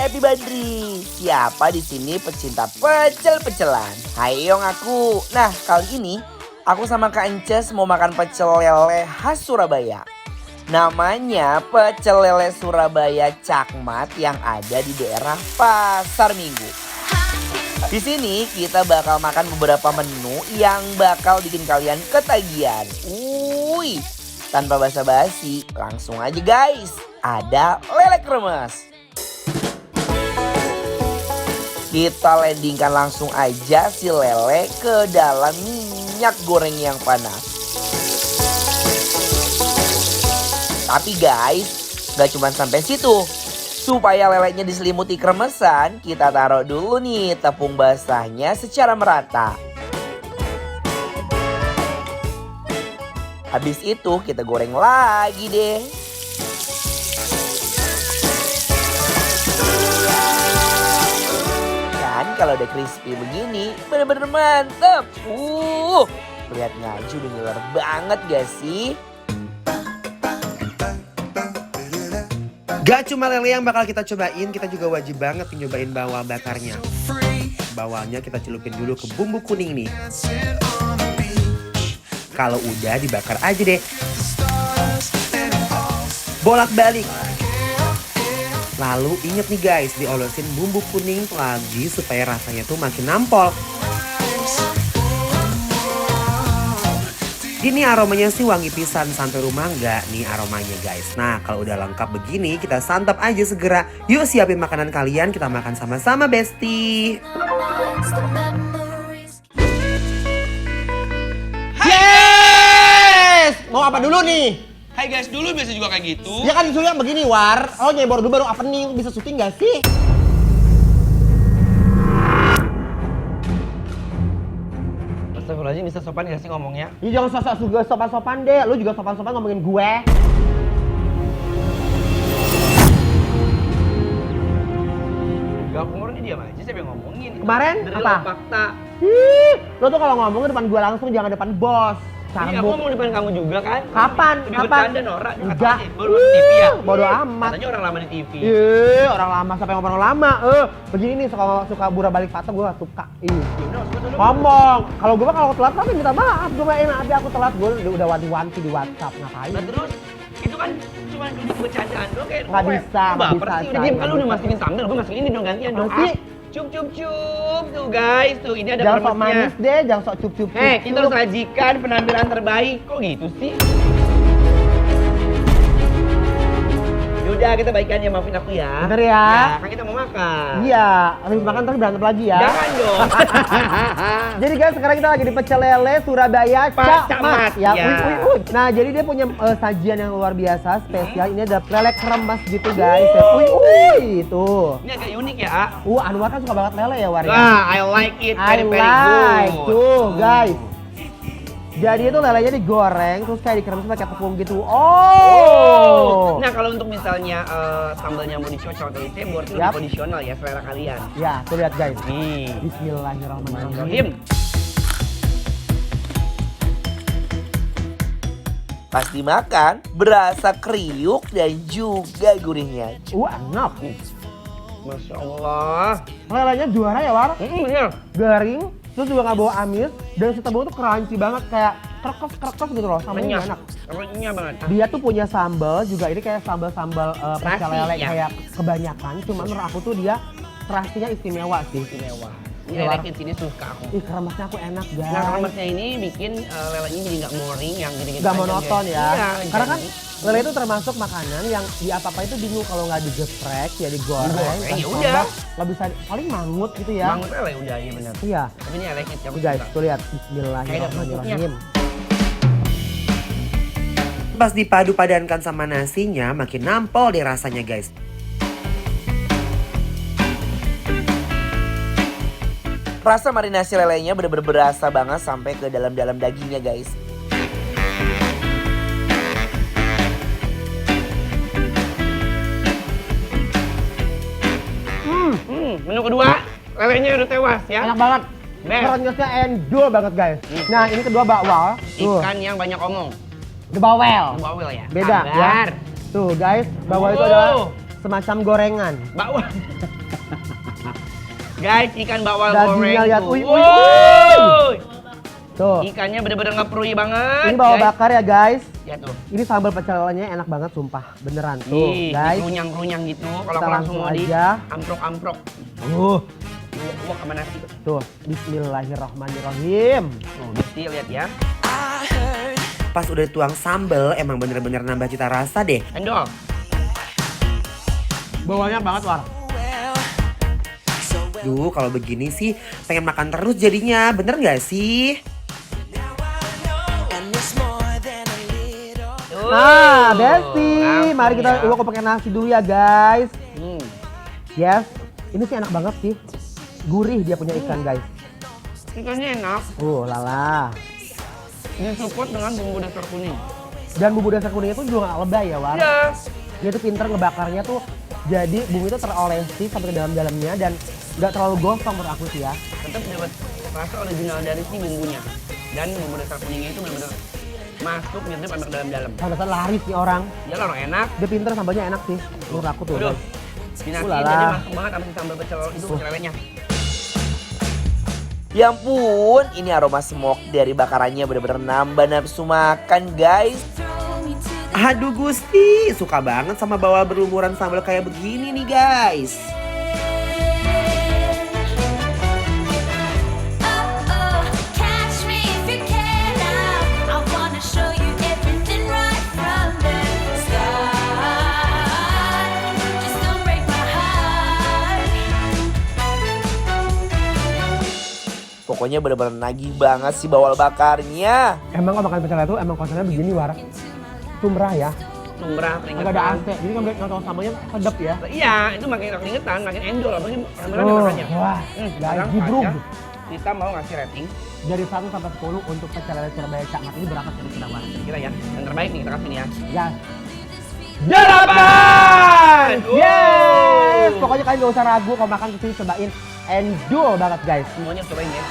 Happy Bandri. Siapa di sini pecinta pecel-pecelan? Hai Yong aku. Nah, kali ini aku sama Kak Ences mau makan pecel lele khas Surabaya. Namanya pecel lele Surabaya Cakmat yang ada di daerah Pasar Minggu. Di sini kita bakal makan beberapa menu yang bakal bikin kalian ketagihan. Tanpa basa-basi, langsung aja guys. Ada lele kremes. Kita landingkan langsung aja si lele ke dalam minyak goreng yang panas. Tapi guys, gak cuma sampai situ. Supaya lelenya diselimuti kremesan, kita taruh dulu nih tepung basahnya secara merata. Habis itu kita goreng lagi deh. Kan kalau udah crispy begini bener-bener mantep. Lihatnya aja udah ngiler banget gak sih? Gak cuma lele yang bakal kita cobain, kita juga wajib banget nyobain bawang bakarnya. Bawangnya kita celupin dulu ke bumbu kuning nih. Kalau udah dibakar aja deh. Bolak-balik. Lalu inget nih guys, diolosin bumbu kuning lagi supaya rasanya tuh makin nampol. Ini aromanya sih wangi pisan, sampai rumah nggak nih aromanya guys. Nah kalau udah lengkap begini kita santap aja segera. Yuk siapin makanan kalian, kita makan sama-sama Besti. Yes! Mau apa dulu nih? Hai guys, dulu biasa juga kayak gitu. Ya kan disuruh begini War. Oh nyebor dulu baru apa nih? Bisa syuting gak sih? Astagfirullahaladzim, bisa sopan gak sih ngomongnya? Ya jangan sosok juga sopan-sopan deh. Lu juga sopan-sopan ngomongin gue. Gak kemarin diam aja, siapa yang ngomongin? Kemarin Dari apa? fakta. Lo tuh kalau ngomong depan gue langsung, jangan depan bos. Iya, aku ngomong depan kamu juga kan? Kapan? Lebih Kapan? bercanda Nora. Enggak. Baru di TV ya? Bodo amat. Katanya orang lama di TV. Orang lama sampai ngomong lama. Begini nih suka burak balik patah gue gak suka. Ngomong. Kalau gue mah kalau telat tapi minta maaf. Gue mah enak aku telat. Gue udah wanti-wanti di WhatsApp. Ngapain? Nah terus, itu kan cuma bercandaan doang kayak Nggak bisa, nggak baper bisa, sih, udah diam kan lu udah nggak masukin sambal, gue masukin ini dong gantian dong. Masih. Cup tuh guys, tuh ini ada Jangan sok kremesnya. manis deh, jangan sok cup-cup. Kita harus sajikan penampilan terbaik. Kok gitu sih? Yaudah kita baikan ya, maafin aku ya. Bentar ya. Kan kita mau makan. Iya, habis makan terus berantem lagi ya. Jangan dong. Jadi guys, sekarang kita lagi di pecel lele Surabaya Cakmat. Ya. Nah, jadi dia punya sajian yang luar biasa, spesial. Ini ada lele kremes gitu guys. Itu. Ini agak unik ya, A. Anwar kan suka banget lele ya, War ya? Wah, I like it, I very like. good. Tuh, guys. Jadi itu lelenya digoreng, terus kayak dikeremes pakai tepung gitu. Oh. Nah, kalau untuk misalnya sambalnya mau dicocok atau dicebor, itu lebih kondisional ya, selera kalian. Ya, tuh lihat guys. Nih. Bismillahirrahmanirrahim. Pas dimakan, berasa kriuk dan juga gurihnya. Enak. Masya Allah. Lelenya juara ya, War? Bener. Garing, terus juga nggak bawa amis, dan si tepung tuh crunchy banget, kayak krekes gitu loh, sambalnya enak. Renyah banget. Dia tuh punya sambal juga, ini kayak sambal-sambal pecel lele ya. kayak kebanyakan, cuman menurut aku tuh dia terasinya istimewa sih. Istimewa. Ini Iya, lele sini suka aku. Ih, kremesnya aku enak guys. Nah, kremesnya ini bikin lelenya jadi nggak boring, yang gini-gini Nggak aja, monoton guys. ya. Iya, Karena kan jadi- lele itu termasuk makanan yang di apa-apa itu bingung kalau nggak digeprek, ya digoreng. Digoreng, ya kasih udah. sambal, nggak bisa, paling mangut gitu ya. Bangun lele udah, iya benar. Iya. Tapi ini lele kit yang Tuh guys, suka. tuh lihat. Bismillahirrahmanirrahim. Pas dipadu padankan sama nasinya makin nampol deh rasanya guys. Rasa marinasi lelenya bener-bener berasa banget sampai ke dalam-dalam dagingnya guys. Menu kedua, lelenya udah tewas ya. Enak banget. Best. Krenyesnya endul banget guys. Nah ini kedua bakwan. Tuh, Ikan yang banyak omong. the bawel. Bawel ya. Beda Sabar. ya. Tuh guys, bawal itu adalah semacam gorengan. Bakwan. Guys, ikan bakwan Dagingnya goreng lihat, tuh. uy. Wuih. Tuh, Ikannya bener-bener ngeprui banget. ini bawal guys. bakar ya guys. Ya tuh. Ini sambal pecel lelenya enak banget sumpah, beneran. Tuh guys. Runyang-runyang gitu. Kalau Kita aku langsung langsung mau di aja. amprok-amprok. Uwak sama nasi. Tuh, bismillahirrahmanirrahim. Tuh, mesti lihat ya. Pas udah tuang sambel, emang bener-bener nambah cita rasa deh. Endol. Bawahnya banget, War. Duh, kalau begini sih pengen makan terus jadinya. Bener nggak sih? Nah, Besti, langsung mari kita ya. uak pakai nasi dulu ya, guys. Hmm. Yes, ini sih enak banget sih. Gurih dia punya ikan, guys. Ikannya enak. Lala. Disupport dengan bumbu dasar kuning. Dan bumbu dasar kuningnya tuh juga gak lebay ya, War. Ya. Dia tuh pinter ngebakarnya tuh. Jadi bumbu itu terolesi sampai ke dalam-dalamnya dan gak terlalu gosong menurut aku sih ya. Tetap dapat rasa original dari si bumbunya. Dan bumbu dasar kuningnya itu benar-benar masuk nyedep sampai ke dalam-dalam. Sampai laris nih orang. Ya orang enak. Dia pinter sambalnya enak sih menurut aku tuh. Aduh. guys. Dinasti Ulala. jadi masuk banget sama si sambal pecel itu pecel lelenya. Ya ampun, ini aroma smoke dari bakarannya bener-bener nambah nafsu makan guys. Aduh Gusti, suka banget sama bawal berlumuran sambal kayak begini nih guys. Pokoknya bener-bener nagih banget sih bawal bakarnya. Emang kalau makan pecel itu emang konsepnya begini, War. Sumrah ya. Sumbrah Agak ada keringetan. AC. Jadi kan nonton sambalnya sedap ya. Iya, itu makin keringetan, makin endol. Apalagi rame-rame makannya. Wah, guys, Sekarang gibrung. saja kita mau ngasih rating. Dari 1 sampai 10 untuk pecel lele Surabaya Cakmat ini berapa kira-kira, War? Kira ya, yang terbaik nih kita kasih nih ya. Ya. 8! Yes! Pokoknya kalian gak usah ragu kalau makan kesini cobain. Endul banget guys. Semuanya cobain ya.